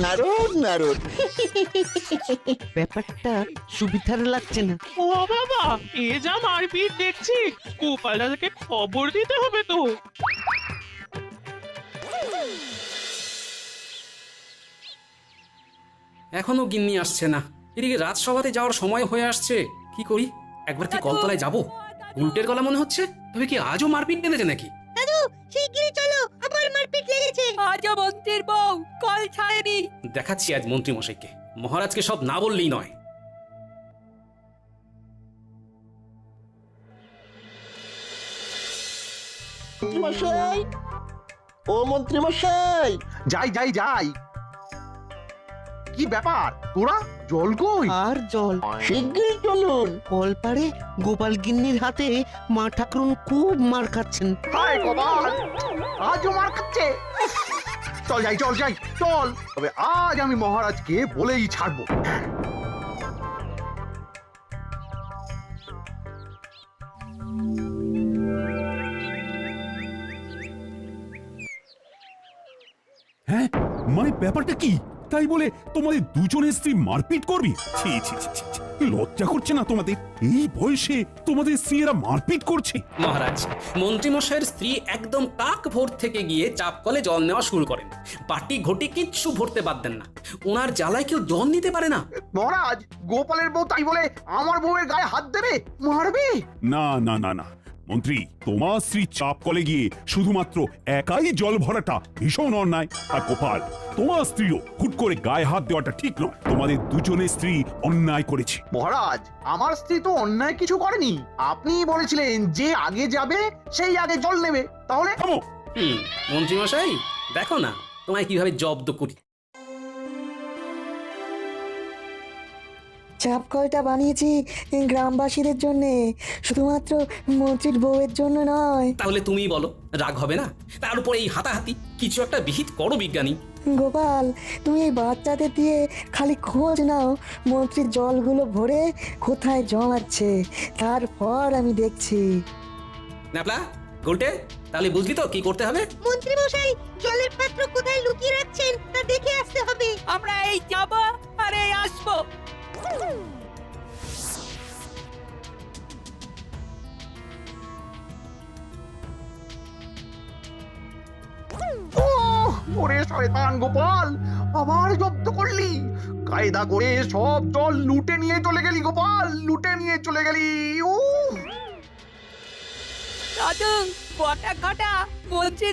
নারদ নারদ, ব্যাপারটা সুবিধার লাগছে না। ও বাবা, এ যা মারপিট দেখছি, গোপাল দাদাকে খবর দিতে হবে তো। এখনো গিন্নি আসছে না। এদিকে রাজসভাতে যাওয়ার সময় হয়ে আসছে। কি করি? একবার কি কলতলায় যাব? উল্টের গলা মনে হচ্ছে। তবে কি আজও মারপিট বেঁধেছে নাকি? শিগগিরই চলো, আবার মারপিট লেগেছে। আজও মন্ত্রীর বউ কল ছাড়েনি। দেখাচ্ছি আজ মন্ত্রী মশাইকে। মহারাজকে সব না বললেই নয়। মন্ত্রীমশাই, ও মন্ত্রীমশাই। যাই যাই যাই। কি ব্যাপার, তোরা জল কই? আর জল শিগগিরই চলুন। কলপাড়ে গোপাল গিন্নির হাতে মা ঠাকুরুন খুব মার খাচ্ছেন। হায় গোপাল, আজও মার খাচ্ছে। চল যাই চল যাই চল। তবে আজ আমি মহারাজকে বলেই ছাড়বো। হ্যাঁ, মানে ব্যাপারটা কি? তাই বলে তোমাদের দুজনের স্ত্রী মারপিট করবি? ছি ছি ছি ছি ছি। লজ্জা করছে না তোমাদের? এই বয়সে তোমাদের স্ত্রীরা মারপিট করছে? মহারাজ, মন্ত্রী মশাইয়ের স্ত্রী একদম কাক ভোর থেকে গিয়ে চাপ কলে জল নেওয়া শুরু করেন। বাটি ঘটি কিচ্ছু ভরতে বাদ দেন না। ওনার জ্বালায় কেউ জল নিতে পারে না। মহারাজ, গোপালের বউ তাই বলে আমার বউয়ের গায়ে হাত দেবে, মারবে? না না না না মন্ত্রী, তোমার স্ত্রী চাপ কলে গিয়ে শুধুমাত্র একাই জল ভরাটা ভীষণ অন্যায়। আর গোপাল, তোমার স্ত্রীও হুট করে গায়ে হাত দেওয়াটা ঠিক নয়। তোমাদের দুজনের স্ত্রী অন্যায় করেছে। মহারাজ, আমার স্ত্রী তো অন্যায় কিছু করেনি। আপনি বলেছিলেন যে আগে যাবে সেই আগে জল নেবে। তাহলে থামো। মন্ত্রী মশাই, দেখো না তোমায় কিভাবে জব্দ করি। চাপ কলটা বানিয়েছি গ্রামবাসীদের জন্য, শুধুমাত্র মন্ত্রীর বউয়ের জন্য নয়। তাহলে তুমিই বলো, রাগ হবে না? তার উপর এই হাতাহাতি, কিছু একটা বিহিত করো বিজ্ঞানী। গোপাল, তুমি এই বাচ্চাদের দিয়ে খালি খোঁজ নাও মন্ত্রীর জলগুলো ভরে কোথায় জমাচ্ছে, তারপর আমি দেখছি। ন্যাপলা, গুলটে, তাহলে বুঝলি তো কি করতে হবে? মন্ত্রী মশাই জলের পাত্র কোথায় লুকিয়ে রাখছেন তা দেখে আসতে হবে। আমরা এই যাব আর এই আসবো। ওরে শয়তান গোপাল, আবার জব্দ করলি। কায়দা করে সব জল লুটে নিয়ে চলে গেলি গোপাল, লুটে নিয়ে চলে গেলি। দাদু, বটা ঘটা মন্ত্রীর